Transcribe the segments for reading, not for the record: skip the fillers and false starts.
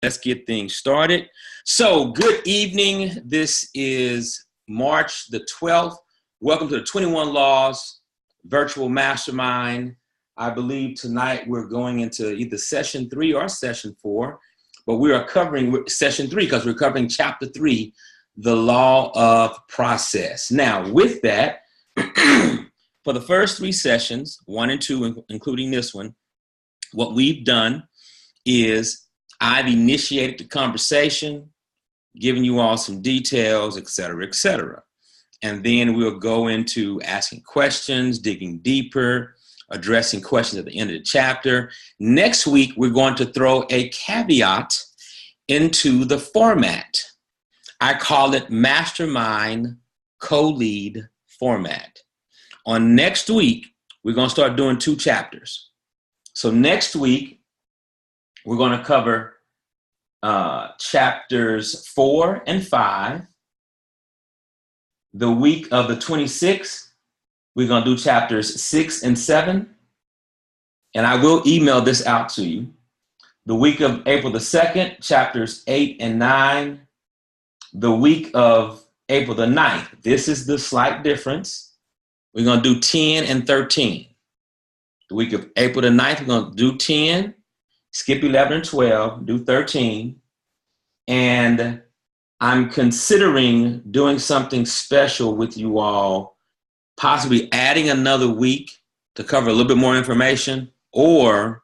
Let's get things started. So, good evening. This is March the 12th. Welcome to the 21 Laws Virtual Mastermind. I believe tonight we're going into either session 3 or session 4, but we are covering session 3 because we're covering chapter 3, the law of process. Now, with that, for the first 3 sessions, 1 and 2, including this one, what we've done is I've initiated the conversation, giving you all some details, et cetera, et cetera. And then we'll go into asking questions, digging deeper, addressing questions at the end of the chapter. Next week, we're going to throw a caveat into the format. I call it Mastermind Co-Lead Format. On next week, we're going to start doing 2 chapters. So next week, we're going to cover chapters 4 and 5. The week of the 26th, we're going to do chapters 6 and 7. And I will email this out to you. The week of April the 2nd, chapters 8 and 9. The week of April the 9th, this is the slight difference. We're going to do 10 and 13. The week of April the 9th, we're going to do 10, skip 11 and 12, do 13. And I'm considering doing something special with you all, possibly adding another week to cover a little bit more information, or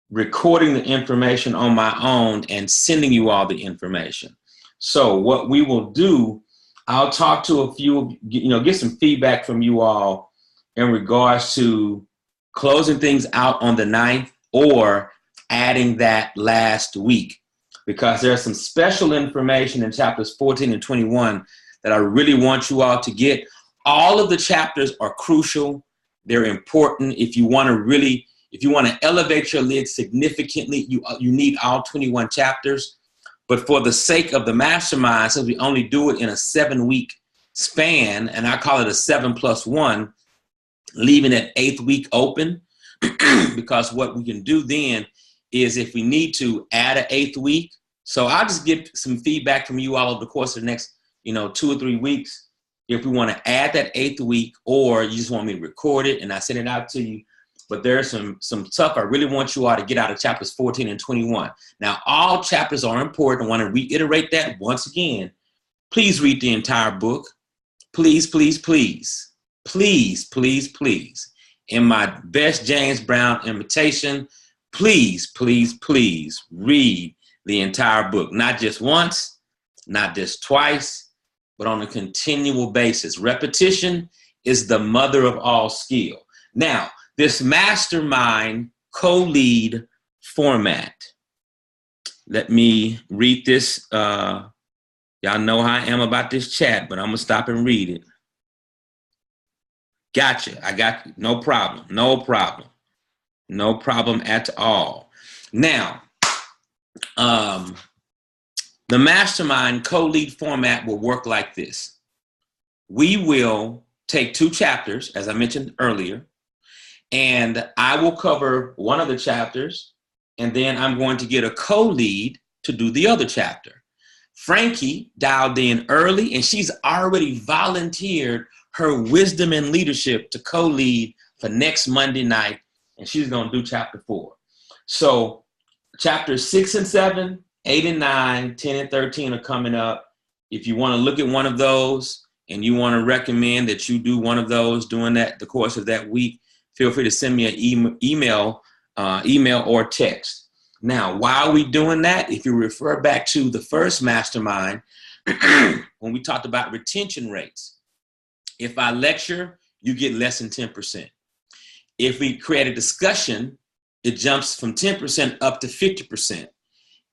recording the information on my own and sending you all the information. So what we will do, I'll talk to a few, get some feedback from you all in regards to closing things out on the 9th or adding that last week, because there's some special information in chapters 14 and 21 that I really want you all to get. All of the chapters are crucial. They're important. If you want to elevate your lid significantly, you need all 21 chapters. But for the sake of the mastermind, since we only do it in a 7-week span, and I call it a 7+1, leaving that 8th week open, because what we can do then is, if we need to, add an 8th week. So I'll just get some feedback from you all over the course of the next, 2 or 3 weeks, if we want to add that 8th week, or you just want me to record it and I send it out to you. But there's some stuff I really want you all to get out of chapters 14 and 21. Now, all chapters are important. I want to reiterate that once again. Please read the entire book. Please, please, please, please, please, please. In my best James Brown imitation, please, please, please read the entire book. Not just once, not just twice, but on a continual basis. Repetition is the mother of all skill. Now, this mastermind co-lead format. Let me read this. Y'all know how I am about this chat, but I'm going to stop and read it. Gotcha. I got you. No problem. No problem. No problem at all. Now, the mastermind co-lead format will work like this. We will take 2 chapters, as I mentioned earlier, and I will cover one of the chapters, and then I'm going to get a co-lead to do the other chapter. Frankie dialed in early, and she's already volunteered her wisdom and leadership to co-lead for next Monday night, and she's going to do chapter 4. So chapters 6 and 7, 8 and 9, 10 and 13 are coming up. If you want to look at one of those and you want to recommend that you do one of those during the course of that week, feel free to send me an email or text. Now, while we're doing that, if you refer back to the first mastermind, when we talked about retention rates, if I lecture, you get less than 10%. If we create a discussion, it jumps from 10% up to 50%.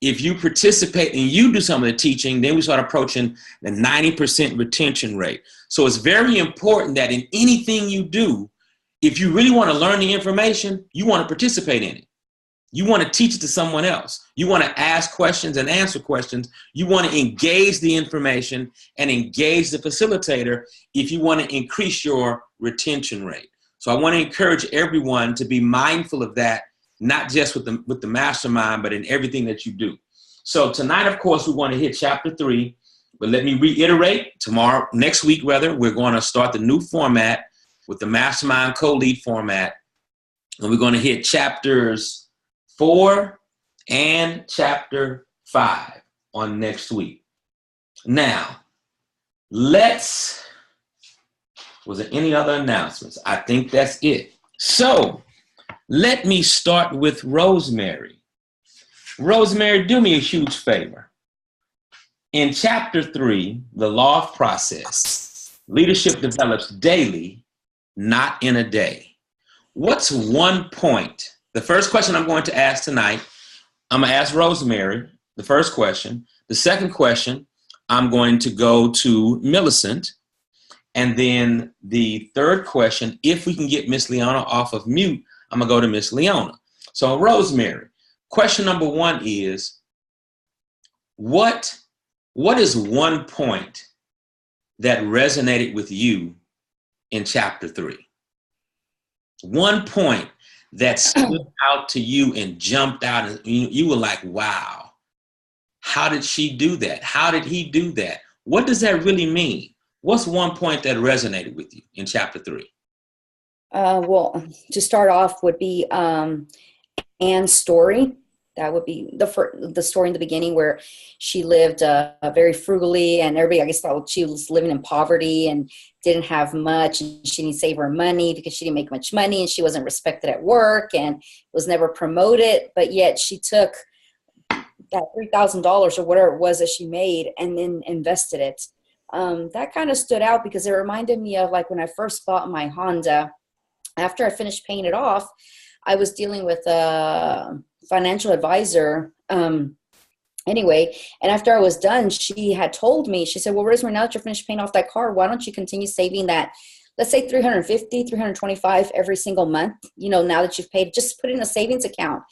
If you participate and you do some of the teaching, then we start approaching the 90% retention rate. So it's very important that in anything you do, if you really want to learn the information, you want to participate in it. You want to teach it to someone else. You want to ask questions and answer questions. You want to engage the information and engage the facilitator if you want to increase your retention rate. So I want to encourage everyone to be mindful of that, not just with the mastermind, but in everything that you do. So tonight, of course, we want to hit chapter 3. But let me reiterate, next week, we're going to start the new format with the Mastermind Co-Lead format. And we're going to hit chapters 4 and chapter 5 on next week. Now, was there any other announcements? I think that's it. So let me start with Rosemary. Rosemary, do me a huge favor. In chapter 3, the law of process, leadership develops daily, not in a day. What's one point? The first question I'm going to ask tonight, I'm going to ask Rosemary the first question. The second question, I'm going to go to Millicent. And then the third question, if we can get Miss Leona off of mute, I'm going to go to Miss Leona. So Rosemary, question number 1 is, what is one point that resonated with you in chapter 3? One point that stood out to you and jumped out, and you were like, wow, how did she do that? How did he do that? What does that really mean? What's one point that resonated with you in chapter 3? Well, to start off would be Anne's story. That would be the story in the beginning where she lived very frugally, and everybody, I guess, thought she was living in poverty and didn't have much, and she didn't save her money because she didn't make much money, and she wasn't respected at work and was never promoted. But yet she took that $3,000 or whatever it was that she made and then invested it. That kind of stood out because it reminded me of like when I first bought my Honda. After I finished paying it off, I was dealing with a financial advisor anyway, and after I was done, she had told me, she said, well, Rosemary, now that you're finished paying off that car, why don't you continue saving that, let's say $350, $325 every single month, now that you've paid, just put it in a savings account.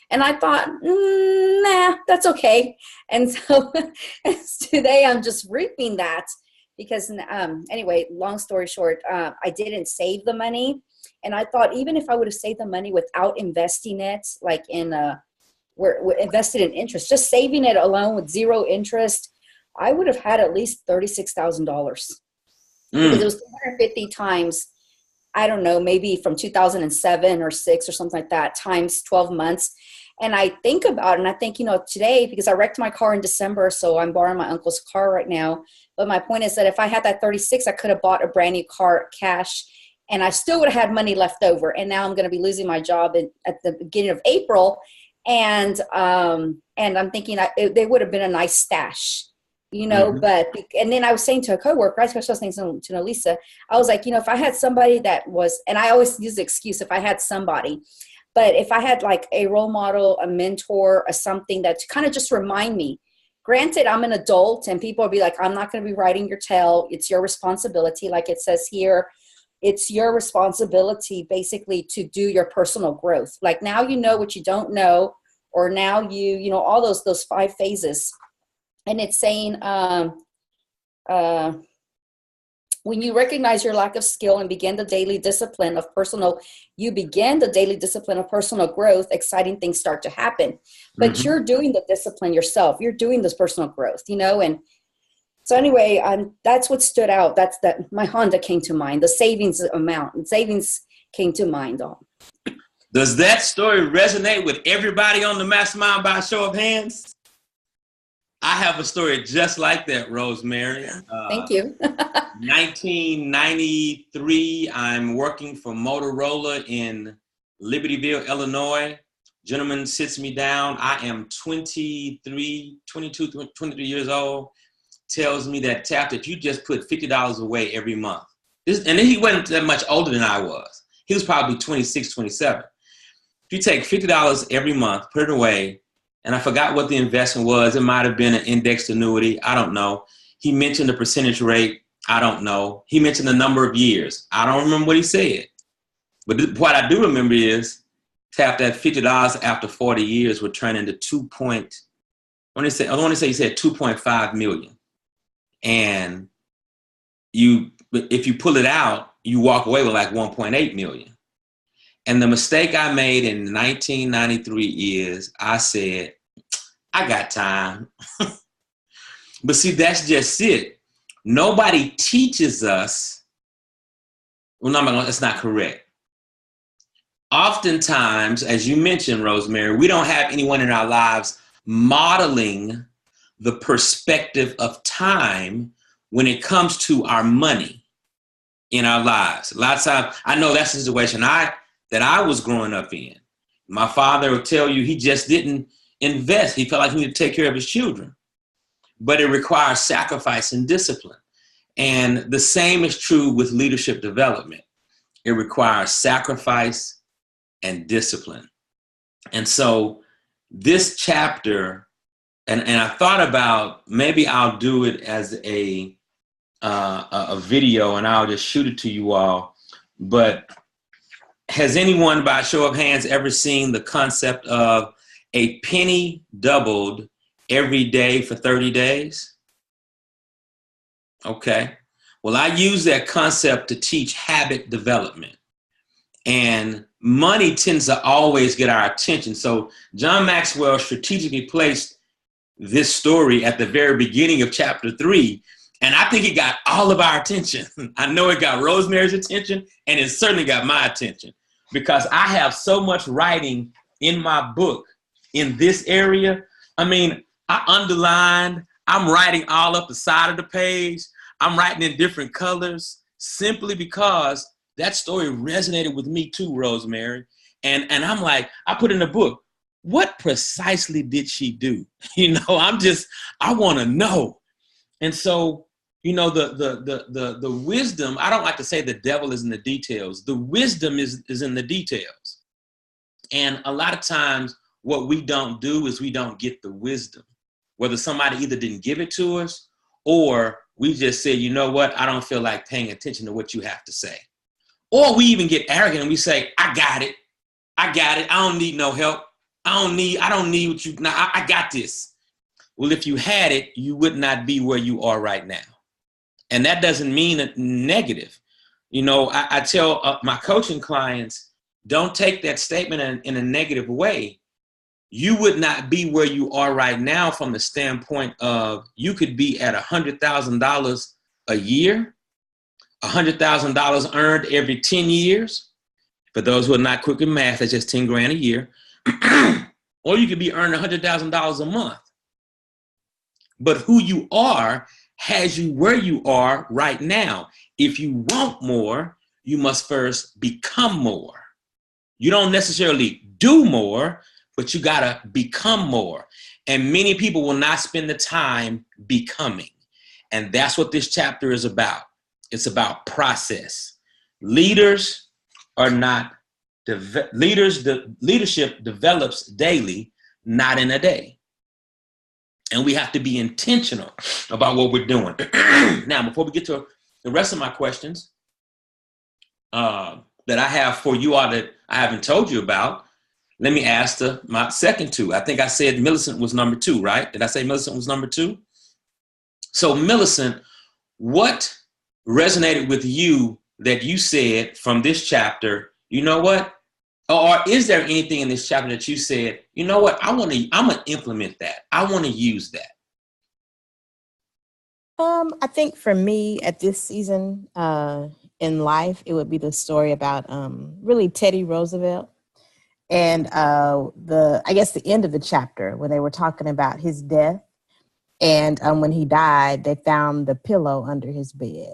And I thought, nah, that's okay. And so today I'm just reaping that because anyway, long story short, I didn't save the money. And I thought even if I would have saved the money without investing it, like we're invested in interest, just saving it alone with zero interest, I would have had at least $36,000 because it was 250 times, I don't know, maybe from 2007 or 6 or something like that, times 12 months. And I think about it and I think, today, because I wrecked my car in December, so I'm borrowing my uncle's car right now. But my point is that if I had that 36, I could have bought a brand new car cash and I still would have had money left over. And now I'm going to be losing my job at the beginning of April. And I'm thinking they would have been a nice stash, but, and then I was saying to a coworker, I was saying to Lisa, I was like, if I had somebody that was, and I always use the excuse, if I had somebody, but if I had like a role model, a mentor, or something that kind of just remind me, granted, I'm an adult and people will be like, I'm not going to be writing your tale. It's your responsibility. Like it says here, it's your responsibility basically to do your personal growth. Like now you know what you don't know, or now all those 5 phases. And it's saying, when you recognize your lack of skill and begin the daily discipline of personal growth, exciting things start to happen. But you're doing the discipline yourself. You're doing this personal growth, and so anyway, that's what stood out. That's that my Honda came to mind. The savings amount and savings came to mind. Does that story resonate with everybody on the Mastermind by a show of hands? I have a story just like that, Rosemary. Thank you. 1993, I'm working for Motorola in Libertyville, Illinois. Gentleman sits me down. I am 22, 23 years old. Tells me that, Taft, if you just put $50 away every month. And then he wasn't that much older than I was. He was probably 26, 27. If you take $50 every month, put it away, and I forgot what the investment was. It might have been an indexed annuity. I don't know. He mentioned the percentage rate. I don't know. He mentioned the number of years. I don't remember what he said. But what I do remember is, Taft, that $50 after 40 years would turn into I want to say he said 2.5 million. And if you pull it out, you walk away with like 1.8 million. And the mistake I made in 1993 is I said, I I got time. But see, that's just it. Nobody teaches us. Well, no, that's not correct. Oftentimes, as you mentioned, Rosemary, we don't have anyone in our lives modeling the perspective of time when it comes to our money in our lives. A lot of times, I know that's the situation that I was growing up in. My father would tell you he just didn't invest. He felt like he needed to take care of his children. But it requires sacrifice and discipline. And the same is true with leadership development. It requires sacrifice and discipline. And so this chapter, and I thought about maybe I'll do it as a video and I'll just shoot it to you all. But has anyone, by show of hands, ever seen the concept of a penny doubled every day for 30 days? Okay. Well, I use that concept to teach habit development. And money tends to always get our attention. So John Maxwell strategically placed this story at the very beginning of chapter 3. And I think it got all of our attention. I know it got Rosemary's attention, and it certainly got my attention, because I have so much writing in my book in this area. I mean, I underlined, I'm writing all up the side of the page. I'm writing in different colors simply because that story resonated with me too, Rosemary. And I'm like, I put in the book, what precisely did she do? You know, I want to know. And so, you know, the wisdom, I don't like to say the devil is in the details. The wisdom is in the details. And a lot of times what we don't do is we don't get the wisdom. Whether somebody either didn't give it to us or we just say, you know what, I don't feel like paying attention to what you have to say. Or we even get arrogant and we say, I got it. I don't need no help. I don't need what you, I got this. Well, if you had it, you would not be where you are right now. And that doesn't mean a negative. You know, I tell my coaching clients, don't take that statement in a negative way. You would not be where you are right now from the standpoint of you could be at $100,000 a year, $100,000 earned every 10 years. For those who are not quick in math, that's just 10 grand a year. Or you could be earning $100,000 a month. But who you are has you where you are right now. If you want more, you must first become more. You don't necessarily do more, but you gotta become more. And many people will not spend the time becoming. And that's what this chapter is about. It's about process. Leadership develops daily, not in a day. And we have to be intentional about what we're doing. Now, before we get to the rest of my questions that I have for you all that I haven't told you about, let me ask my second two. I think I said Millicent was number 2, right? Did I say Millicent was number 2? So Millicent, what resonated with you that you said from this chapter, you know what? Or is there anything in this chapter that you said, you know what, I'm going to implement that. I want to use that. I think for me at this season in life, it would be the story about really Teddy Roosevelt. And I guess the end of the chapter when they were talking about his death, and when he died, they found the pillow under his bed.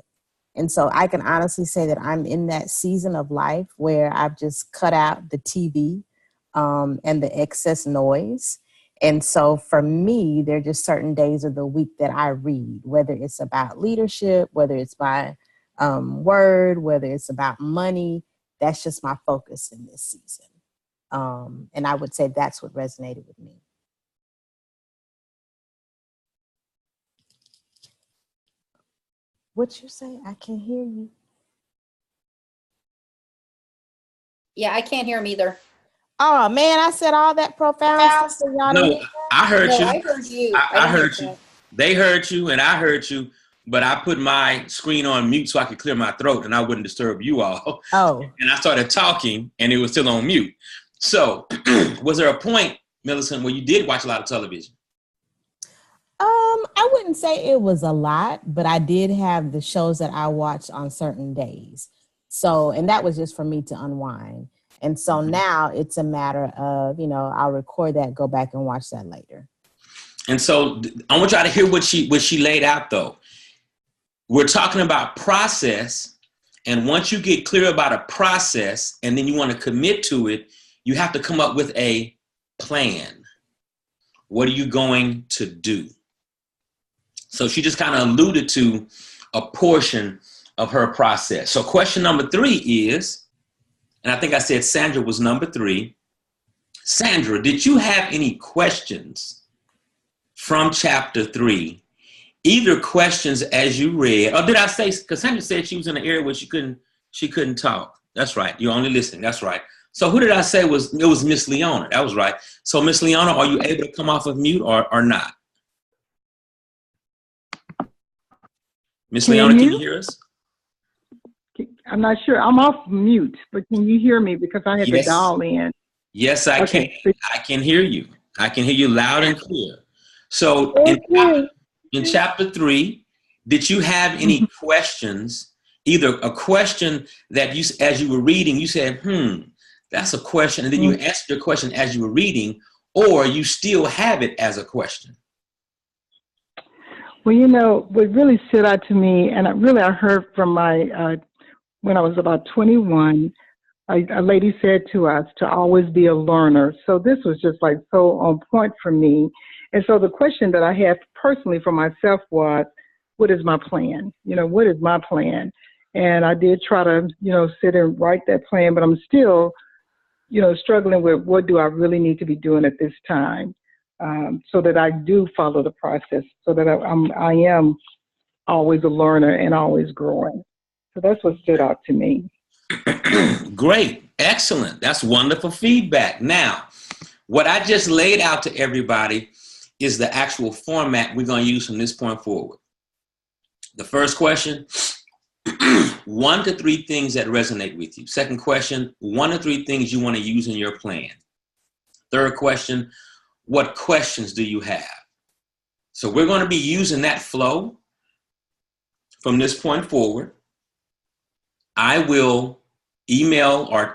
And so I can honestly say that I'm in that season of life where I've just cut out the TV and the excess noise. And so for me, there are just certain days of the week that I read, whether it's about leadership, whether it's my word, whether it's about money. That's just my focus in this season. And I would say that's what resonated with me. What you say? I can't hear you. Yeah, I can't hear him either. Oh man, I said all that profound stuff. No, I heard you. I heard you. I heard you. They heard you and I heard you, but I put my screen on mute so I could clear my throat and I wouldn't disturb you all. Oh. And I started talking and it was still on mute. So was there a point, Millicent, where you did watch a lot of television? I wouldn't say it was a lot, but I did have the shows that I watched on certain days. So, and that was just for me to unwind. And so now it's a matter of, I'll record that, go back and watch that later. And so I want y'all to hear what she laid out though. We're talking about process. And once you get clear about a process and then you want to commit to it, you have to come up with a plan. What are you going to do? So she just kind of alluded to a portion of her process. So question number 3 is, and I think I said Sandra was number 3. Sandra, did you have any questions from chapter 3? Either questions as you read, or did I say, because Sandra said she was in an area where she couldn't talk. That's right. You're only listening. That's right. So who did I say it was Miss Leona? That was right. So Miss Leona, are you able to come off of mute or not? Miss Leona, can you hear us? I'm not sure. I'm off mute, but can you hear me? Because I had to dial in. Yes, I can. I can hear you. I can hear you loud and clear. So in chapter 3, did you have any questions? Either a question that you, as you were reading, you said, that's a question. And then you answered your question as you were reading, or you still have it as a question. Well, what really stood out to me, and I heard from when I was about 21, a lady said to us to always be a learner. So this was just like so on point for me. And so the question that I had personally for myself was, what is my plan? What is my plan? And I did try to, sit and write that plan, but I'm still, struggling with what do I really need to be doing at this time, so that I do follow the process, so that I am always a learner and always growing. So that's what stood out to me. Great. Excellent. That's wonderful feedback. Now, what I just laid out to everybody is the actual format we're going to use from this point forward. The first question, 1 to 3 things that resonate with you. Second question, 1 to 3 things you want to use in your plan. Third question, what questions do you have? So we're going to be using that flow from this point forward. I will email or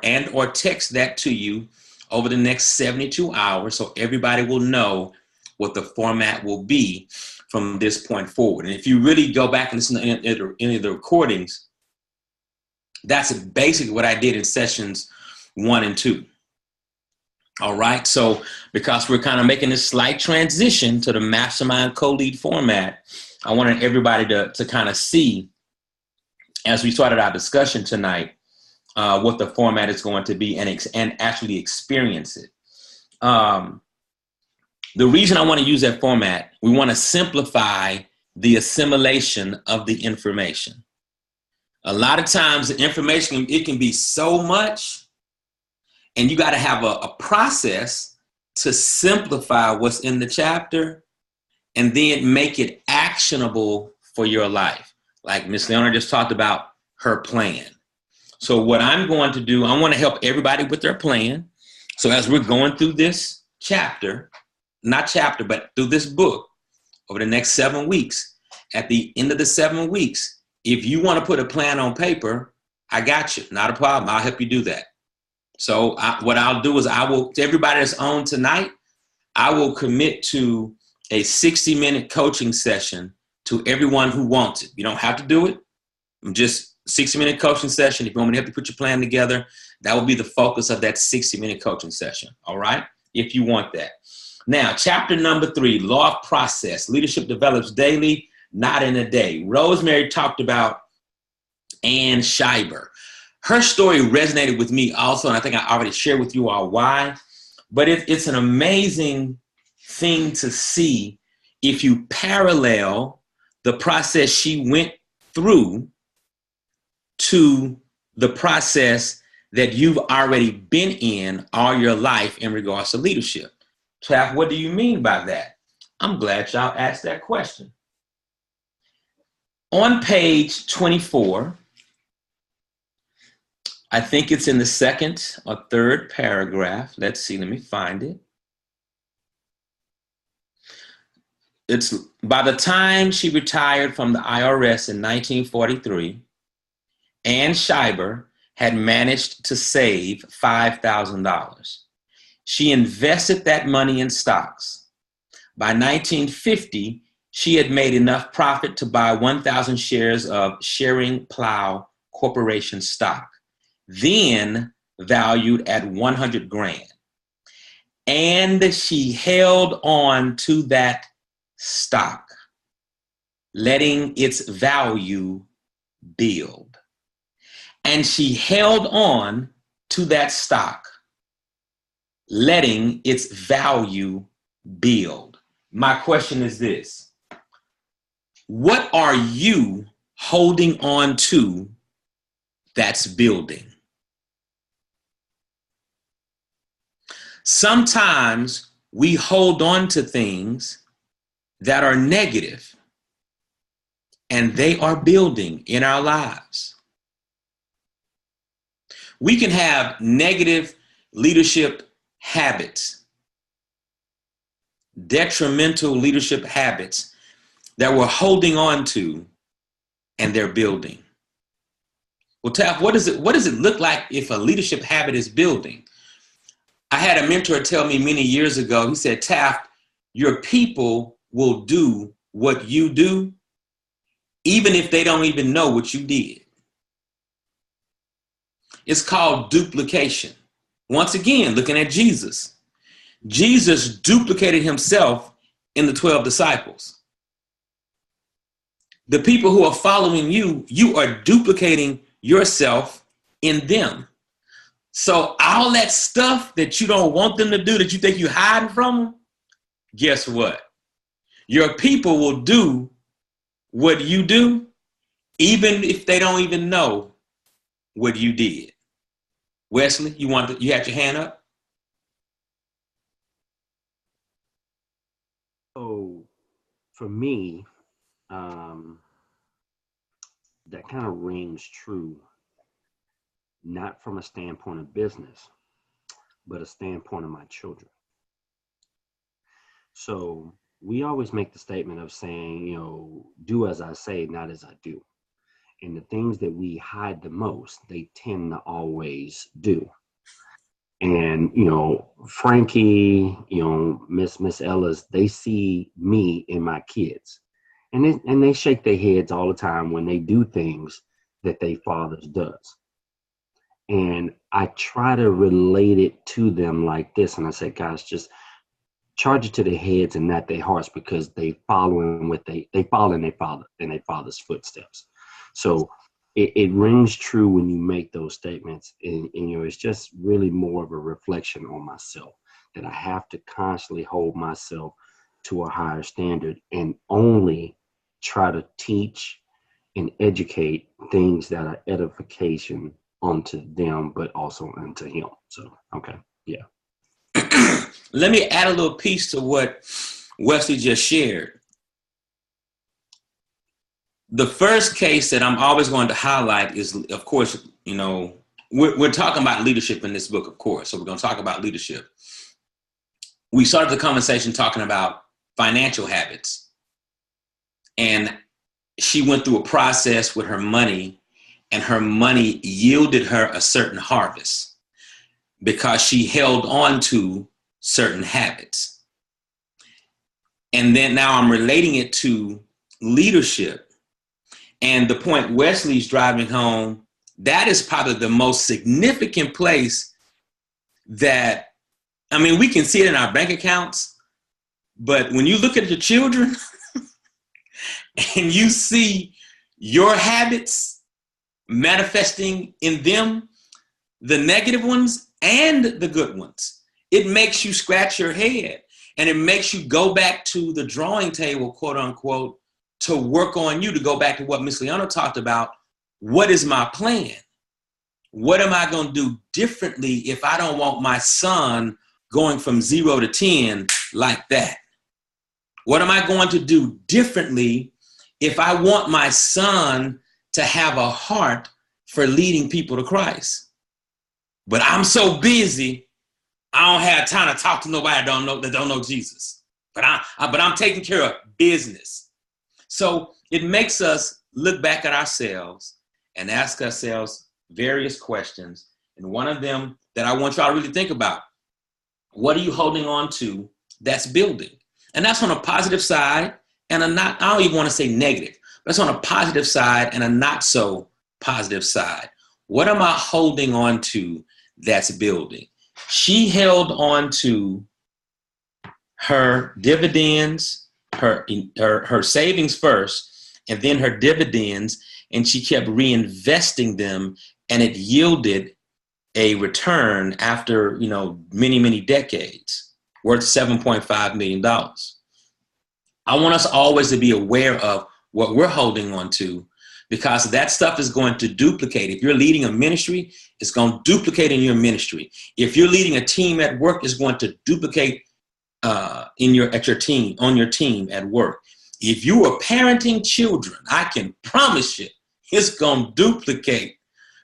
text that to you over the next 72 hours so everybody will know what the format will be from this point forward. And if you really go back and listen to any of the recordings, that's basically what I did in sessions 1 and 2. All right. So because we're kind of making this slight transition to the mastermind co-lead format, I wanted everybody to kind of see, as we started our discussion tonight, what the format is going to be and actually experience it. The reason I want to use that format, we want to simplify the assimilation of the information. A lot of times the information, it can be so much, and you got to have a process to simplify what's in the chapter and then make it actionable for your life. Like Miss Leona just talked about her plan. So what I'm going to do, I want to help everybody with their plan. So as we're going through this but through this book over the next 7 weeks, at the end of the 7 weeks, if you want to put a plan on paper, I got you. Not a problem. I'll help you do that. So what I'll do is to everybody that's on tonight, I will commit to a 60-minute coaching session to everyone who wants it. You don't have to do it. Just 60-minute coaching session. If you want me to help you put your plan together, that will be the focus of that 60-minute coaching session. All right? If you want that. Now, chapter number 3, law of process. Leadership develops daily, not in a day. Rosemary talked about Ann Schreiber. Her story resonated with me also, and I think I already shared with you all why. But it's an amazing thing to see if you parallel the process she went through to the process that you've already been in all your life in regards to leadership. Taft, what do you mean by that? I'm glad y'all asked that question. On page 24, I think it's in the second or third paragraph. Let's see, let me find it. it's by the time she retired from the IRS in 1943, Ann Schreiber had managed to save $5,000. She invested that money in stocks. By 1950, she had made enough profit to buy 1,000 shares of Shearing Plow Corporation stock, then valued at 100 grand. And she held on to that stock, letting its value build. And she held on to that stock, letting its value build. My question is this: what are you holding on to that's building? Sometimes we hold on to things that are negative, and they are building in our lives. We can have negative leadership habits, detrimental leadership habits that we're holding on to, and they're building. Well, Taft, what does it look like if a leadership habit is building? I had a mentor tell me many years ago, he said, Taft, your people will do what you do, even if they don't even know what you did. It's called duplication. Once again, looking at Jesus. Jesus duplicated himself in the 12 disciples. The people who are following you, you are duplicating yourself in them. So all that stuff that you don't want them to do, that you think you're hiding from them, guess what? Your people will do what you do, even if they don't even know what you did. Wesley, you had your hand up? So for me, that kind of rings true, not from a standpoint of business, but a standpoint of my children. So we always make the statement of saying, do as I say, not as I do. And the things that we hide the most, they tend to always do. And, Frankie, Miss Ellis, they see me in my kids. And they shake their heads all the time when they do things that their fathers does. And I try to relate it to them like this. And I say, guys, just charge it to their heads and not their hearts, because they follow in their father's footsteps. So it rings true when you make those statements. And it's just really more of a reflection on myself, that I have to constantly hold myself to a higher standard and only try to teach and educate things that are edification onto them, but also unto him. So, okay. Yeah. Let me add a little piece to what Wesley just shared. The first case that I'm always going to highlight is, of course, we're talking about leadership in this book, of course. So we're going to talk about leadership. We started the conversation talking about financial habits. And she went through a process with her money, and her money yielded her a certain harvest because she held on to certain habits. And then now I'm relating it to leadership. And the point Wesley's driving home, that is probably the most significant place that, we can see it in our bank accounts, but when you look at your children and you see your habits manifesting in them, the negative ones and the good ones, it makes you scratch your head, and it makes you go back to the drawing table, quote unquote, to work on you, to go back to what Miss Leona talked about. What is my plan? What am I going to do differently if I don't want my son going from 0 to 10 like that? What am I going to do differently if I want my son to have a heart for leading people to Christ? But I'm so busy, I don't have time to talk to nobody that don't know Jesus. but I'm taking care of business. So it makes us look back at ourselves and ask ourselves various questions. And one of them that I want y'all to really think about, what are you holding on to that's building? And that's on a positive side and I don't even want to say negative, but it's on a positive side and a not so positive side. What am I holding on to that's building? She held on to her dividends, her savings first, and then her dividends, and she kept reinvesting them, and it yielded a return after, many, many decades, worth $7.5 million. I want us always to be aware of what we're holding on to, because that stuff is going to duplicate. If you're leading a ministry, it's going to duplicate in your ministry. If you're leading a team at work, it's going to duplicate on your team at work. If you are parenting children, I can promise you it's going to duplicate,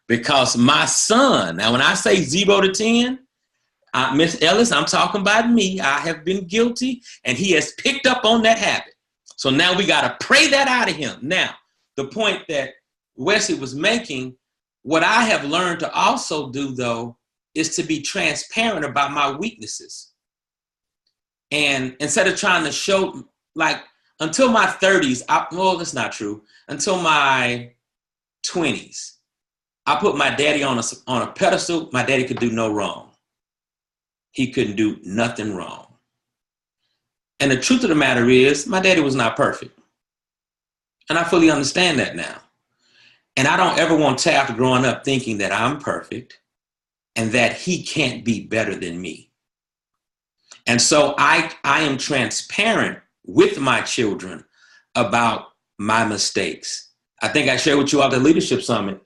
because my son, now when I say 0 to 10, Miss Ellis, I'm talking about me. I have been guilty, and he has picked up on that habit. So now we got to pray that out of him. Now, the point that Wesley was making, what I have learned to also do, though, is to be transparent about my weaknesses. And instead of trying to show, like, until my 30s, that's not true. Until my 20s, I put my daddy on a pedestal. My daddy could do no wrong. He couldn't do nothing wrong. And the truth of the matter is, my daddy was not perfect. And I fully understand that now. And I don't ever want Taft growing up thinking that I'm perfect and that he can't be better than me. And so I am transparent with my children about my mistakes. I think I shared with you all the Leadership Summit,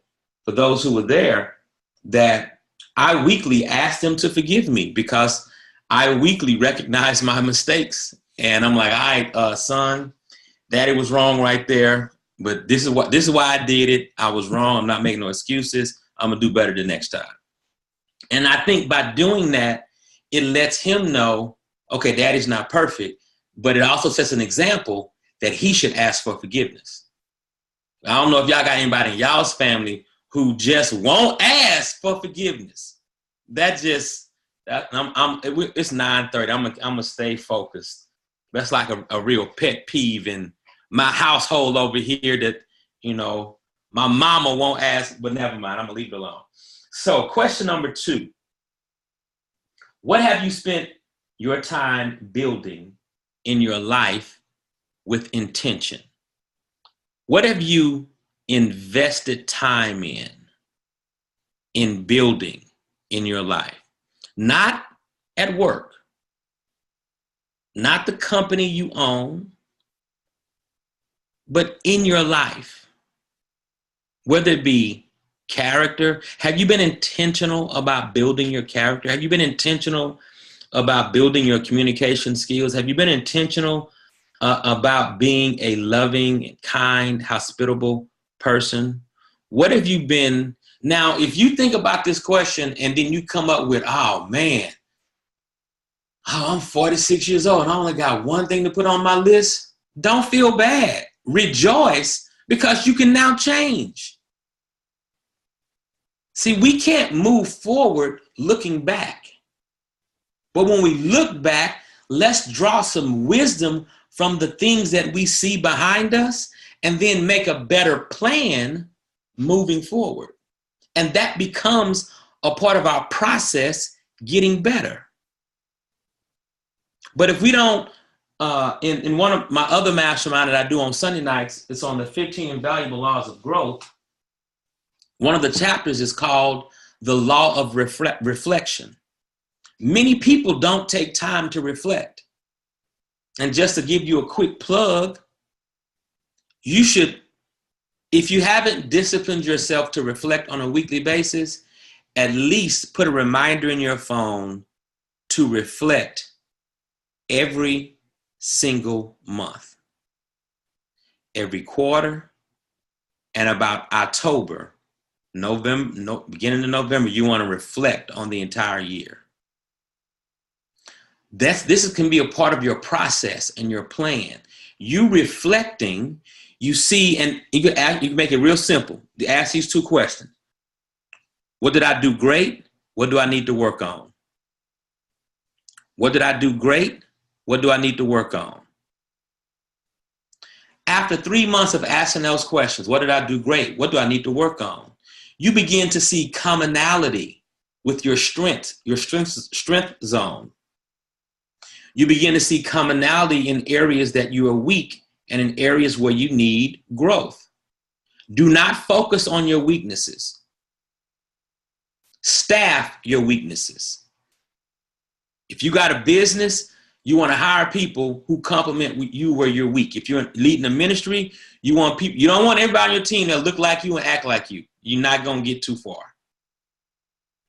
for those who were there, that I weekly ask them to forgive me, because I weekly recognize my mistakes. And I'm like, all right, son, daddy was wrong right there, but this is why I did it. I was wrong. I'm not making no excuses. I'm gonna do better the next time. And I think by doing that, it lets him know, okay, daddy's not perfect, but it also sets an example that he should ask for forgiveness. I don't know if y'all got anybody in y'all's family who just won't ask for forgiveness. It's 9:30. I'm gonna stay focused. That's like a real pet peeve in my household over here, that, my mama won't ask, but never mind. I'm gonna leave it alone. So question number 2, what have you spent your time building in your life with intention? What have you invested time in building in your life? Not at work, not the company you own, but in your life. Whether it be character, have you been intentional about building your character? Have you been intentional about building your communication skills? Have you been intentional about being a loving, kind, hospitable person? What have you been? Now, if you think about this question and then you come up with, I'm 46 years old and I only got one thing to put on my list, don't feel bad. Rejoice, because you can now change. See, we can't move forward looking back. But when we look back, let's draw some wisdom from the things that we see behind us and then make a better plan moving forward. And that becomes a part of our process getting better. But if we don't, in one of my other mastermind that I do on Sunday nights, it's on the 15 Invaluable Laws of Growth. One of the chapters is called The Law of Reflection. Many people don't take time to reflect. And just to give you a quick plug, you should, if you haven't disciplined yourself to reflect on a weekly basis, at least put a reminder in your phone to reflect every single month, every quarter, and about October, beginning of November, you want to reflect on the entire year. Can be a part of your process and your plan. You reflecting, you see, and you can make it real simple. You ask these two questions. What did I do great? What do I need to work on? What did I do great? What do I need to work on? After 3 months of asking those questions, what did I do great? What do I need to work on? You begin to see commonality with your strength zone. You begin to see commonality in areas that you are weak and in areas where you need growth. Do not focus on your weaknesses. Staff your weaknesses. If you got a business, you want to hire people who complement you where you're weak. If you're leading a ministry, you don't want everybody on your team that look like you and act like you. You're not going to get too far.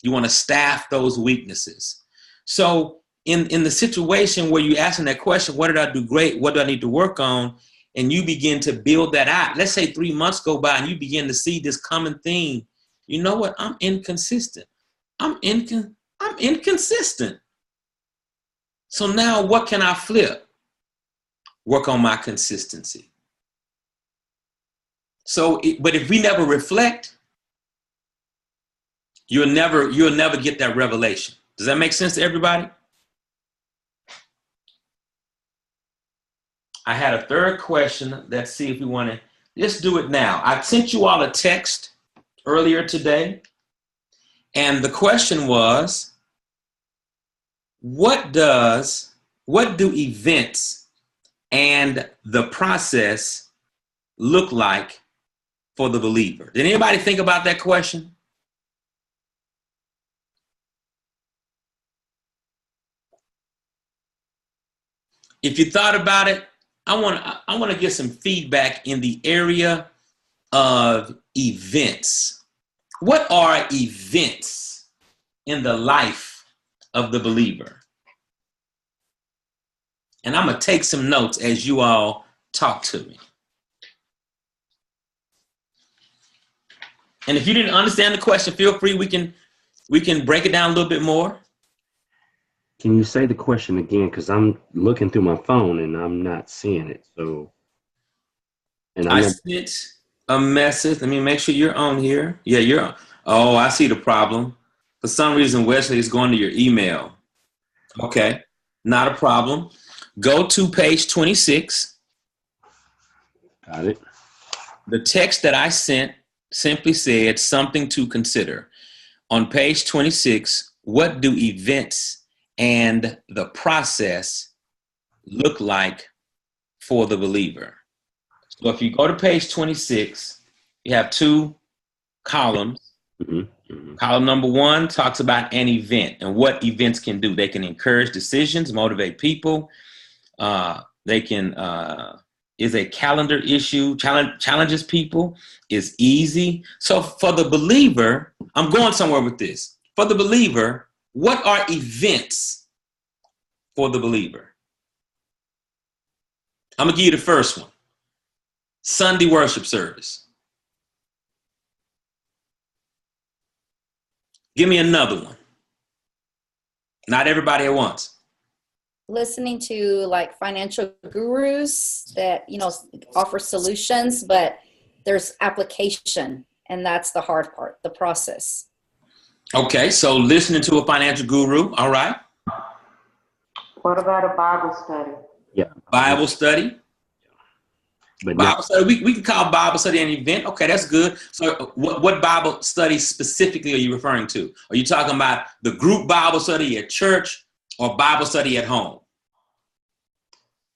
You want to staff those weaknesses. So in the situation where you're asking that question, what did I do great? What do I need to work on? And you begin to build that out. Let's say 3 months go by and you begin to see this common theme. You know what? I'm inconsistent. I'm inconsistent. So now what can I flip? Work on my consistency. But if we never reflect, you'll never get that revelation. Does that make sense to everybody? I had a third question. Let's see if we want to just do it now. I sent you all a text earlier today. And the question was, what do events and the process look like for the believer? Did anybody think about that question? If you thought about it, I want to get some feedback in the area of events. What are events in the life of the believer? And I'm going to take some notes as you all talk to me. And if you didn't understand the question, feel free, we can break it down a little bit more. Can you say the question again? Because I'm looking through my phone and I'm not seeing it. I sent a message. Let me make sure you're on here. Yeah, you're on. Oh, I see the problem. For some reason, Wesley is going to your email. Okay, not a problem. Go to page 26. Got it. The text that I sent simply said something to consider. On page 26, what do events and the process look like for the believer? So if you go to page 26, you have two columns. Mm-hmm. Mm-hmm. Column number 1 talks about an event and what events can do. They can encourage decisions, motivate people. They can is a calendar issue, challenges people, is easy. So for the believer, I'm going somewhere with this. For the believer, what are events for the believer? I'm going to give you the first one. Sunday worship service. Give me another one. Not everybody at once. Listening to like financial gurus that, offer solutions, but there's application, and that's the hard part, the process. Okay, so listening to a financial guru, all right. What about a Bible study? Yeah. Bible study. But Bible study, we can call Bible study an event. Okay, that's good. So what Bible study specifically are you referring to? Are you talking about the group Bible study at church or Bible study at home?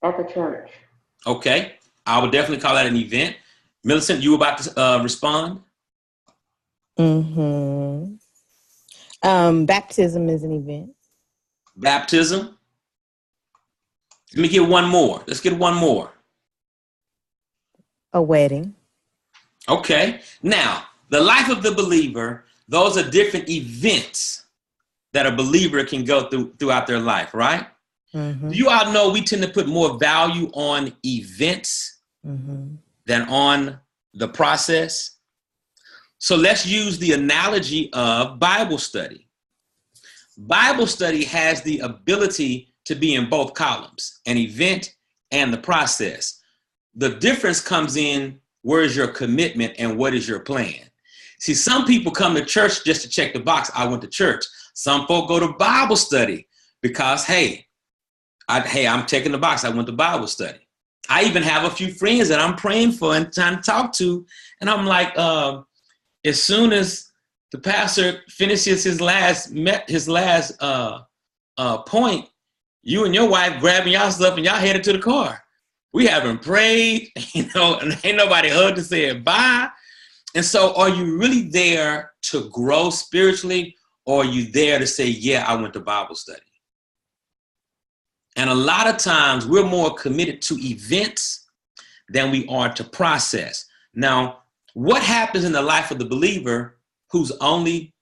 At the church. Okay, I would definitely call that an event. Millicent, you were about to respond? Mm-hmm. Baptism is an event. Baptism. Let me get one more. Let's get one more. A wedding. Okay. Now, the life of the believer, those are different events that a believer can go throughout their life, right? Mm-hmm. You all know we tend to put more value on events than on the process. So let's use the analogy of Bible study. Bible study has the ability to be in both columns, an event and the process. The difference comes in where is your commitment and what is your plan. See, some people come to church just to check the box. I went to church. Some folk go to Bible study because, hey, I'm checking the box. I went to Bible study. I even have a few friends that I'm praying for and trying to talk to. And I'm like, as soon as the pastor finishes his last point, you and your wife grabbing y'all stuff and y'all headed to the car. We haven't prayed, and ain't nobody hugged to say bye. And so are you really there to grow spiritually, or are you there to say, yeah, I went to Bible study? And a lot of times we're more committed to events than we are to process. Now, what happens in the life of the believer who's only,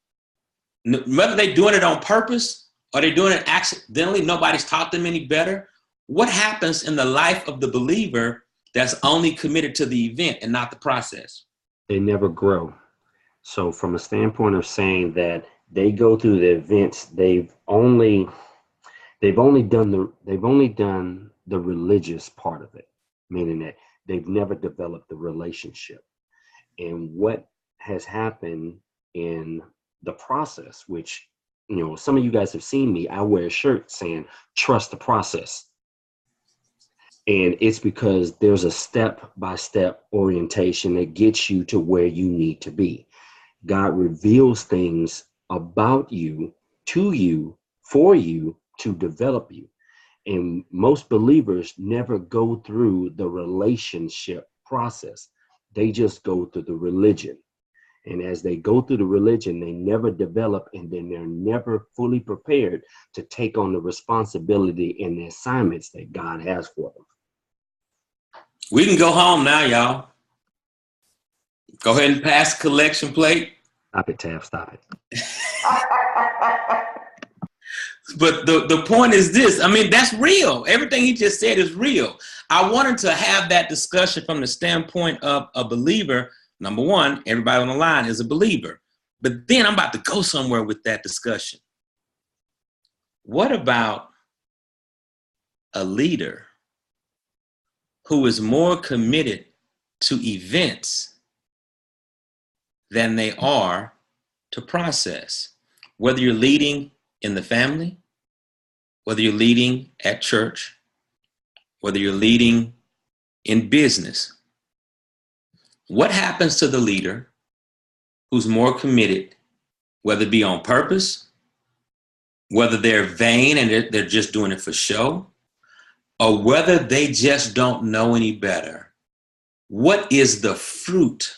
whether they're doing it on purpose or they're doing it accidentally, nobody's taught them any better. What happens in the life of the believer that's only committed to the event and not the process? They never grow. So from a standpoint of saying that they go through the events, they've only done the religious part of it, meaning that they've never developed the relationship. And what has happened in the process, which, some of you guys have seen me, I wear a shirt saying, trust the process. And it's because there's a step-by-step orientation that gets you to where you need to be. God reveals things about you, to you, for you, to develop you. And most believers never go through the relationship process. They just go through the religion. And as they go through the religion, they never develop, and then they're never fully prepared to take on the responsibility and the assignments that God has for them. We can go home now, y'all. Go ahead and pass the collection plate. Stop it, Taft, stop it. But the point is this. I mean, that's real. Everything he just said is real. I wanted to have that discussion from the standpoint of a believer. Number one, everybody on the line is a believer. But then I'm about to go somewhere with that discussion. What about a leader who is more committed to events than they are to process? Whether you're leading in the family, whether you're leading at church, whether you're leading in business, what happens to the leader who's more committed, whether it be on purpose, whether they're vain and they're just doing it for show, or whether they just don't know any better? What is the fruit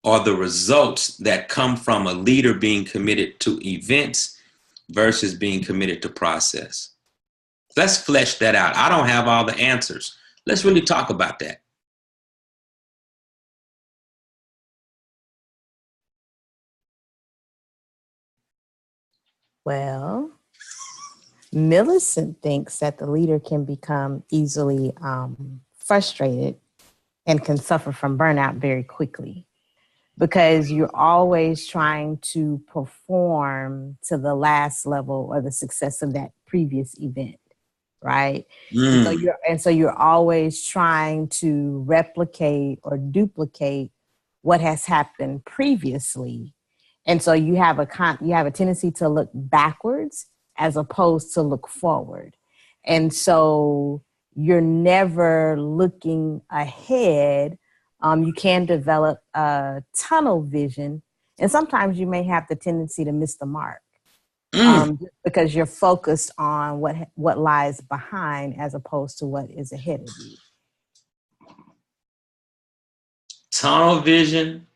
or the results that come from a leader being committed to events versus being committed to process? Let's flesh that out. I don't have all the answers. Let's really talk about that. Well, Millicent thinks that the leader can become easily frustrated and can suffer from burnout very quickly because you're always trying to perform to the last level or the success of that previous event, right? So you're always trying to replicate or duplicate what has happened previously. And so you have a tendency to look backwards as opposed to look forward. And so you're never looking ahead. You can develop tunnel vision. And sometimes you may have the tendency to miss the mark because you're focused on what lies behind as opposed to what is ahead of you. Tunnel vision,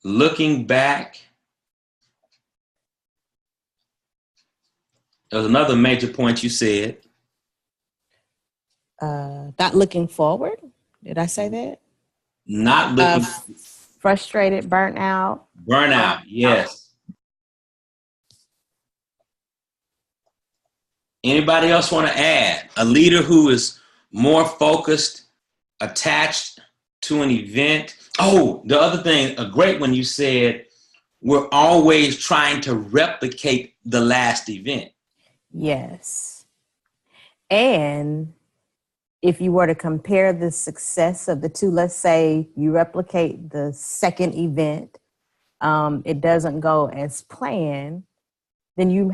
looking back. There's another major point you said. Not looking forward. Did I say that? Not looking. Frustrated, burnt out. Burnout, yes. Anybody else want to add? A leader who is more focused, attached to an event. Oh, the other thing, a great one you said, we're always trying to replicate the last event. Yes. And if you were to compare the success of the two, let's say you replicate the second event, it doesn't go as planned, then you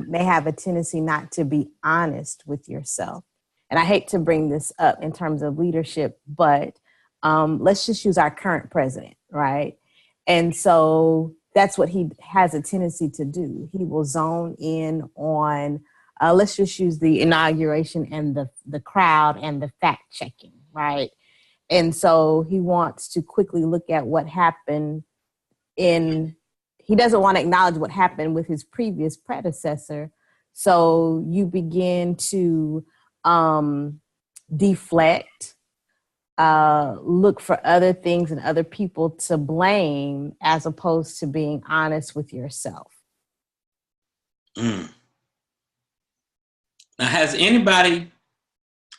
may have a tendency not to be honest with yourself. And I hate to bring this up in terms of leadership, but let's just use our current president, right? And so that's what he has a tendency to do. He will zone in on, let's just use the inauguration and the crowd and the fact checking, right? And so he wants to quickly look at what happened he doesn't want to acknowledge what happened with his previous predecessor. So you begin to deflect, look for other things and other people to blame as opposed to being honest with yourself. Now, has anybody,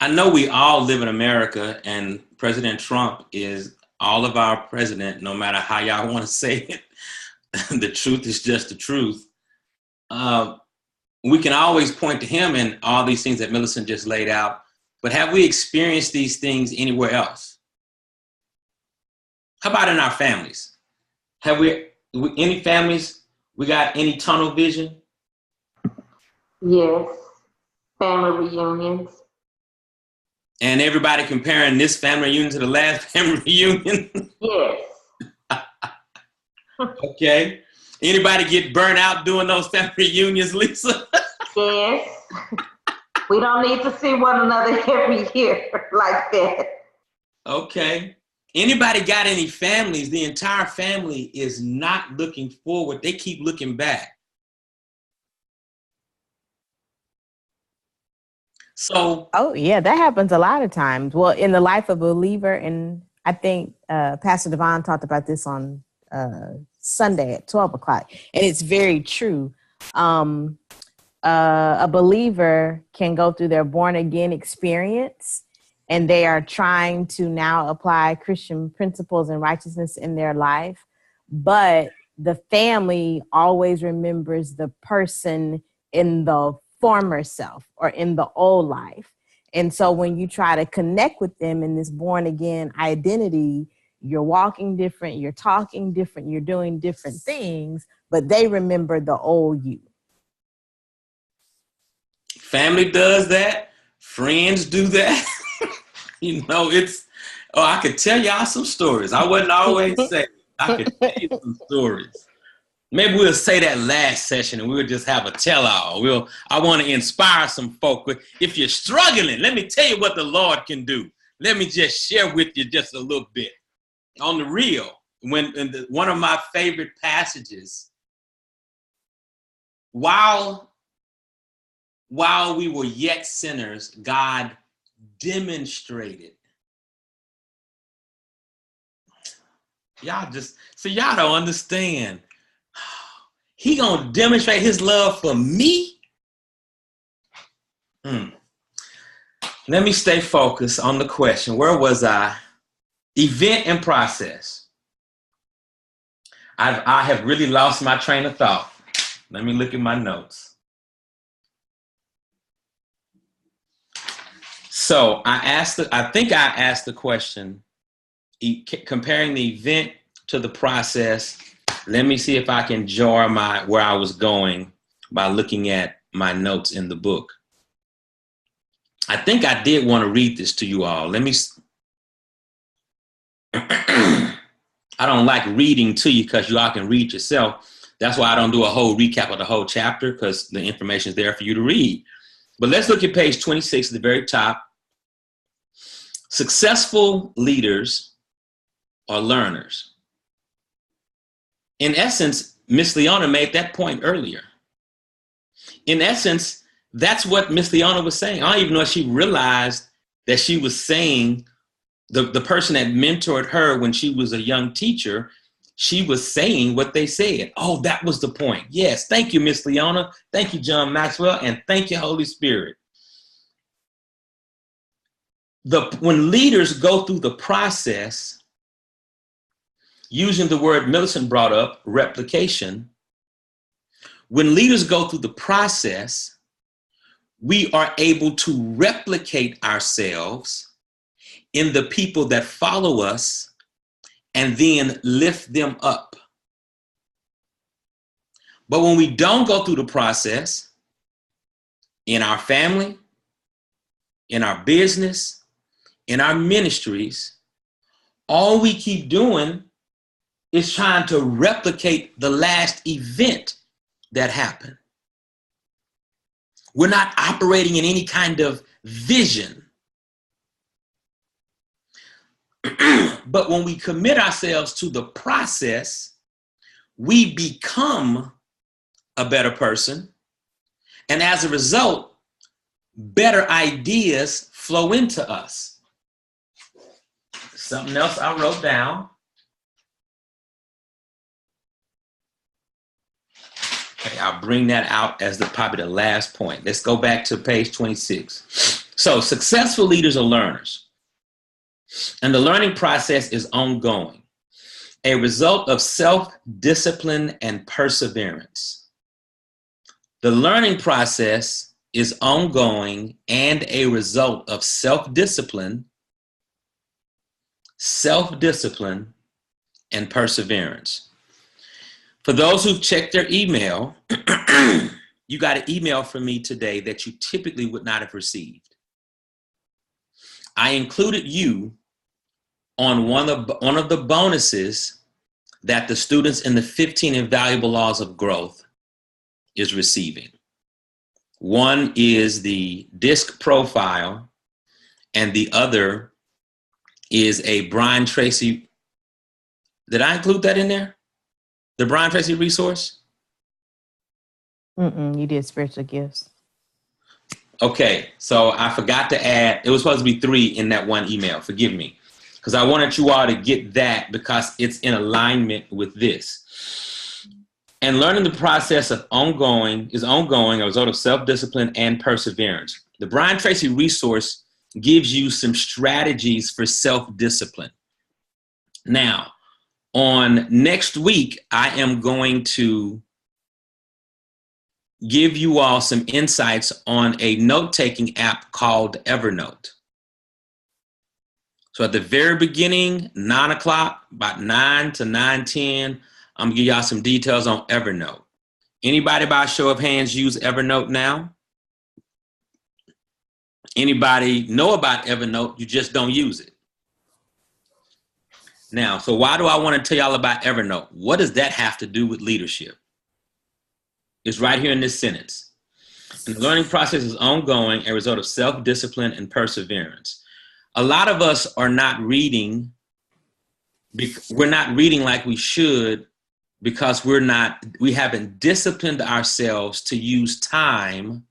I know we all live in America and President Trump is all of our president, no matter how y'all want to say it. The truth is just the truth. We can always point to him and all these things that Millicent just laid out, but have we experienced these things anywhere else? How about in our families? Have we any families, we got any tunnel vision? Yes. Family reunions. And everybody comparing this family reunion to the last family reunion? Yes. Okay. Anybody get burnt out doing those family reunions, Lisa? Yes. We don't need to see one another every year like that. Okay. Anybody got any families? The entire family is not looking forward. They keep looking back. So. Oh, yeah, that happens a lot of times. Well, in the life of a believer, and I think Pastor Devon talked about this on Sunday at 12 o'clock, and it's very true. A believer can go through their born again experience, and they are trying to now apply Christian principles and righteousness in their life. But the family always remembers the person in the former self or in the old life. And so when you try to connect with them in this born again identity, you're walking different, you're talking different, you're doing different things, but they remember the old you. Family does that. Friends do that. You know, I could tell y'all some stories. I wouldn't always say it. I could tell you some stories. Maybe we'll say that last session and we'll just have a tell-all. I want to inspire some folk. If you're struggling, let me tell you what the Lord can do. Let me just share with you just a little bit. On the real, one of my favorite passages, while we were yet sinners, God demonstrated. Y'all don't understand. He gonna demonstrate his love for me? Let me stay focused on the question. Where was I? Event and process. I have really lost my train of thought. Let me look at my notes. So I think I asked the question, comparing the event to the process. Let me see if I can jar where I was going by looking at my notes in the book. I think I did want to read this to you all. I don't like reading to you because you all can read yourself. That's why I don't do a whole recap of the whole chapter, because the information is there for you to read. But let's look at page 26 at the very top. Successful leaders are learners. In essence, Miss Leona made that point earlier. In essence, that's what Miss Leona was saying. I don't even know if she realized that she was saying the person that mentored her when she was a young teacher, she was saying what they said. Oh, that was the point. Yes. Thank you, Miss Leona. Thank you, John Maxwell. And thank you, Holy Spirit. When leaders go through the process, using the word Millicent brought up, replication, when leaders go through the process, we are able to replicate ourselves in the people that follow us and then lift them up. But when we don't go through the process in our family, in our business, in our ministries, all we keep doing is trying to replicate the last event that happened. We're not operating in any kind of vision. But when we commit ourselves to the process, we become a better person. And as a result, better ideas flow into us. Something else I wrote down. Okay, I'll bring that out as probably the last point. Let's go back to page 26. So successful leaders are learners. And the learning process is ongoing, a result of self-discipline and perseverance. The learning process is ongoing and a result of self-discipline, and perseverance. For those who've checked their email, you got an email from me today that you typically would not have received. I included you on one of the bonuses that the students in the 15 Invaluable Laws of Growth is receiving. One is the disc profile, and the other is a Brian Tracy. Did I include that in there? The Brian Tracy resource? You did spiritual gifts. Okay, so I forgot to add, it was supposed to be 3 in that one email. Forgive me. Because I wanted you all to get that because it's in alignment with this. And learning the process is ongoing, a result of self-discipline and perseverance. The Brian Tracy resource gives you some strategies for self-discipline. Now, on next week, I am going to give you all some insights on a note-taking app called Evernote. So at the very beginning, 9 o'clock, about 9 to 9:10, I'm gonna give y'all some details on Evernote. Anybody by show of hands use Evernote now? Anybody know about Evernote, you just don't use it? Now, so why do I want to tell y'all about Evernote? What does that have to do with leadership? It's right here in this sentence. And the learning process is ongoing, a result of self-discipline and perseverance. A lot of us are not reading. We're not reading like we should because we haven't disciplined ourselves to use time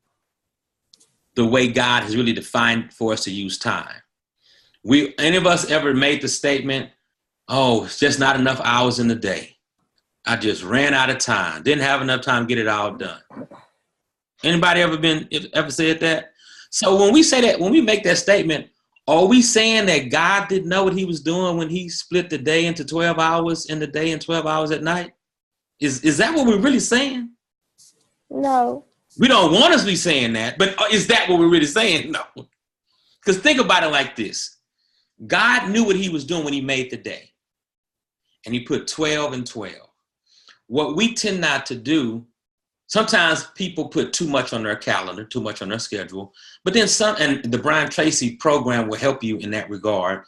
the way God has really defined for us to use time. Any of us ever made the statement, oh, it's just not enough hours in the day. I just ran out of time. Didn't have enough time to get it all done. Anybody ever said that? So when we say that, when we make that statement, are we saying that God didn't know what he was doing when he split the day into 12 hours in the day and 12 hours at night? Is that what we're really saying? No. We don't want us to be saying that, but is that what we're really saying? No. Because think about it like this. God knew what he was doing when he made the day. And he put 12 and 12. What we tend not to do, sometimes people put too much on their calendar, too much on their schedule, but then and the Brian Tracy program will help you in that regard.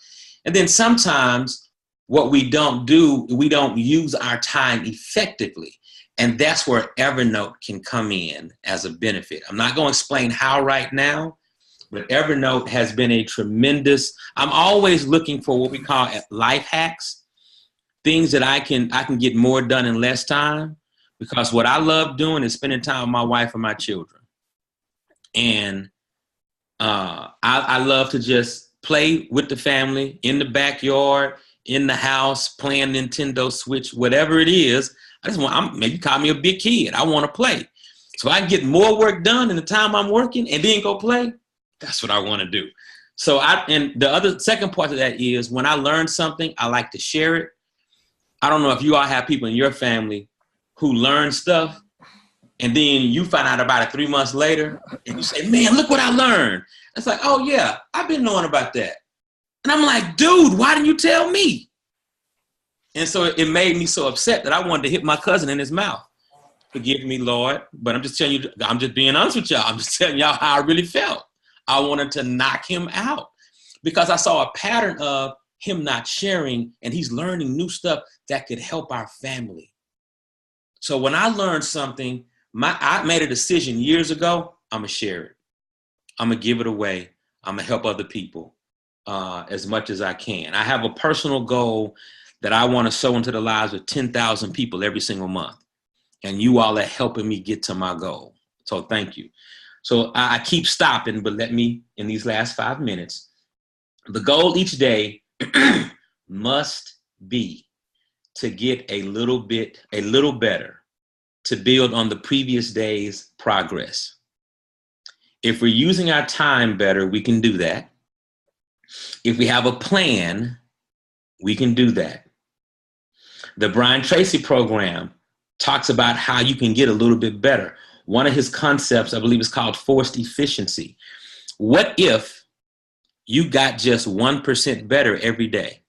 And then sometimes what we don't do, we don't use our time effectively. And that's where Evernote can come in as a benefit. I'm not going to explain how right now, but Evernote has been a tremendous, I'm always looking for what we call life hacks, things that I can get more done in less time. Because what I love doing is spending time with my wife and my children. And I love to just play with the family in the backyard, in the house, playing Nintendo Switch, whatever it is. Maybe call me a big kid. I want to play. So I can get more work done in the time I'm working and then go play. That's what I want to do. So and the second part of that is when I learn something, I like to share it. I don't know if you all have people in your family who learn stuff And then you find out about it 3 months later and you say, man, look what I learned. It's like, oh yeah, I've been knowing about that. And I'm like, dude, why didn't you tell me? And so it made me so upset that I wanted to hit my cousin in his mouth. Forgive me, Lord. But I'm just telling you, I'm just being honest with y'all. I'm just telling y'all how I really felt. I wanted to knock him out because I saw a pattern of him not sharing, and he's learning new stuff that could help our family. So when I learned something, I made a decision years ago, I'm going to share it. I'm going to give it away. I'm going to help other people as much as I can. I have a personal goal that I want to sow into the lives of 10,000 people every single month. And you all are helping me get to my goal. So thank you. So I keep stopping, but let me, in these last 5 minutes, the goal each day must be to get a little better, to build on the previous day's progress. If we're using our time better, we can do that. If we have a plan, we can do that. The Brian Tracy program talks about how you can get a little bit better. One of his concepts, I believe, is called forced efficiency. What if you got just 1% better every day?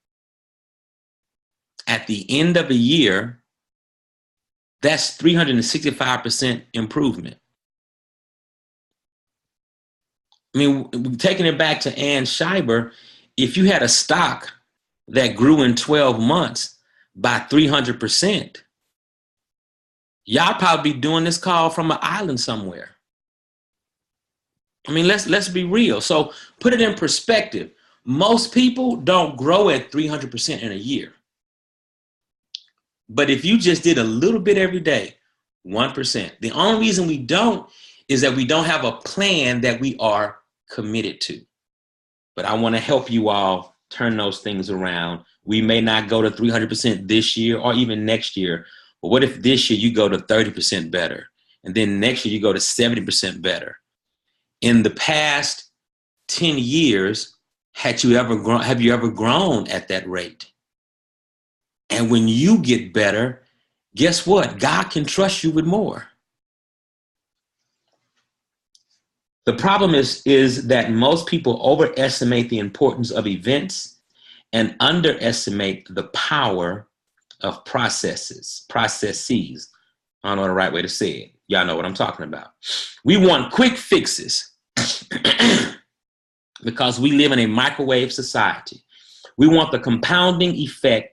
At the end of a year, that's 365% improvement. I mean, taking it back to Ann Schreiber, if you had a stock that grew in 12 months by 300%, y'all probably be doing this call from an island somewhere. I mean, let's be real. So put it in perspective. Most people don't grow at 300% in a year. But if you just did a little bit every day, 1%. The only reason we don't is that we don't have a plan that we are committed to. But I want to help you all turn those things around. We may not go to 300% this year or even next year. But what if this year you go to 30% better? And then next year you go to 70% better? In the past 10 years, have you ever grown at that rate? And when you get better, guess what? God can trust you with more. The problem is that most people overestimate the importance of events and underestimate the power of processes. I don't know the right way to say it. Y'all know what I'm talking about. We want quick fixes because we live in a microwave society. We want the compounding effect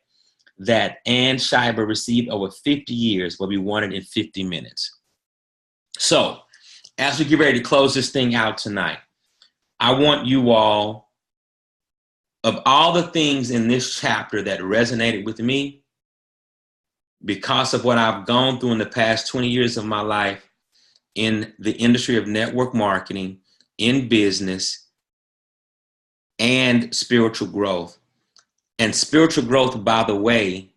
that Ann Schreiber received over 50 years, but we want it in 50 minutes. So as we get ready to close this thing out tonight, I want you all, of all the things in this chapter that resonated with me, because of what I've gone through in the past 20 years of my life in the industry of network marketing, in business, and spiritual growth. And spiritual growth, by the way,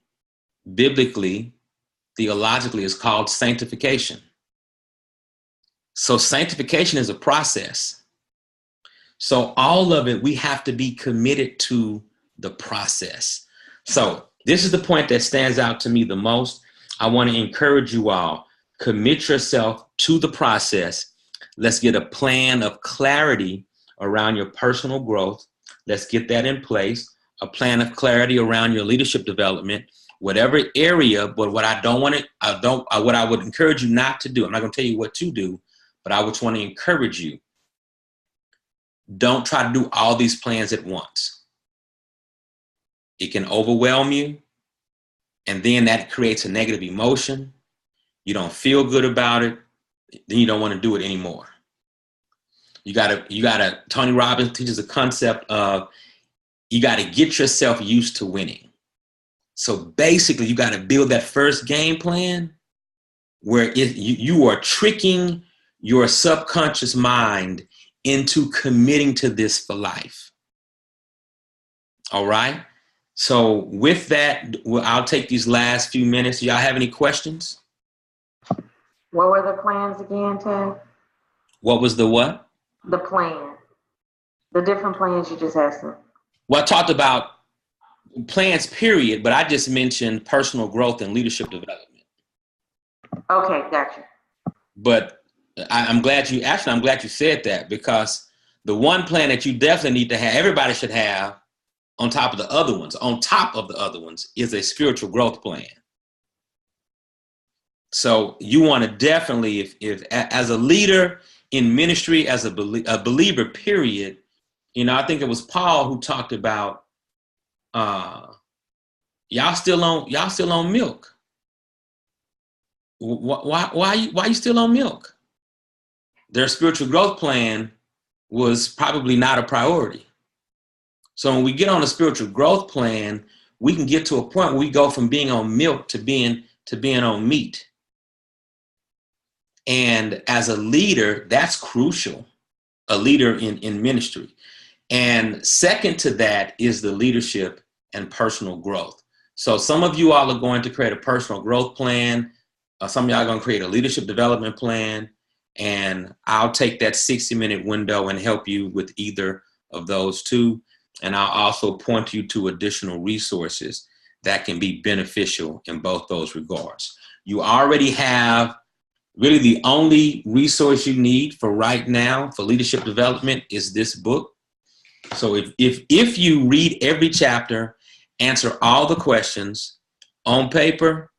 biblically, theologically, is called sanctification. So sanctification is a process. So all of it, we have to be committed to the process. So this is the point that stands out to me the most. I want to encourage you all, commit yourself to the process. Let's get a plan of clarity around your personal growth. Let's get that in place. A plan of clarity around your leadership development, whatever area. But what what I would encourage you not to do, I'm not going to tell you what to do, but I would want to encourage you. Don't try to do all these plans at once. It can overwhelm you. And then that creates a negative emotion. You don't feel good about it. Then you don't want to do it anymore. You gotta, Tony Robbins teaches a concept of, you got to get yourself used to winning. So basically, you got to build that first game plan where you are tricking your subconscious mind into committing to this for life. All right? So with that, I'll take these last few minutes. Do y'all have any questions? What were the plans again, Ted? What was the what? The plan. The different plans you just had some. Well, I talked about plans, period, but I just mentioned personal growth and leadership development. Okay, gotcha. But I'm glad you said that, because the one plan that you definitely need to have, everybody should have on top of the other ones, is a spiritual growth plan. So you want to definitely, if as a leader in ministry, as a believer, period, I think it was Paul who talked about, y'all still on milk. Why you still on milk? Their spiritual growth plan was probably not a priority. So when we get on a spiritual growth plan, we can get to a point where we go from being on milk to being on meat. And as a leader, that's crucial, a leader in ministry. And second to that is the leadership and personal growth. So some of you all are going to create a personal growth plan. Some of y'all are going to create a leadership development plan. And I'll take that 60-minute window and help you with either of those two. And I'll also point you to additional resources that can be beneficial in both those regards. You already have really the only resource you need for right now for leadership development is this book. So if you read every chapter, answer all the questions on paper,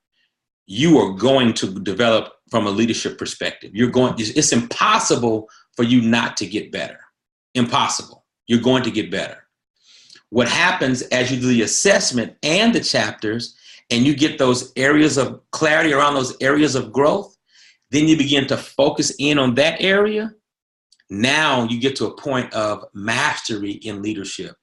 you are going to develop from a leadership perspective. It's impossible for you not to get better. Impossible. You're going to get better. What happens as you do the assessment and the chapters, and you get those areas of clarity around those areas of growth, then you begin to focus in on that area. Now you get to a point of mastery in leadership.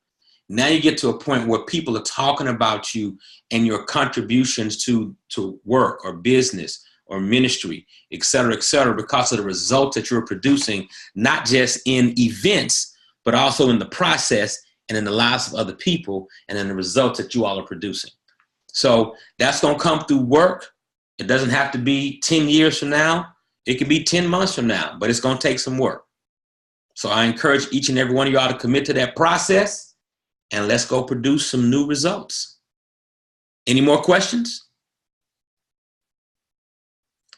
Now you get to a point where people are talking about you and your contributions to work or business or ministry, et cetera, because of the results that you're producing, not just in events, but also in the process and in the lives of other people and in the results that you all are producing. So that's going to come through work. It doesn't have to be 10 years from now. It could be 10 months from now, but it's going to take some work. So I encourage each and every one of y'all to commit to that process, and let's go produce some new results. Any more questions?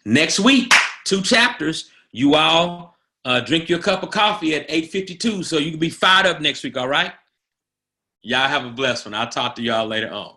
Next week, 2 chapters. You all drink your cup of coffee at 8:52 so you can be fired up next week, all right? Y'all have a blessed one. I'll talk to y'all later on.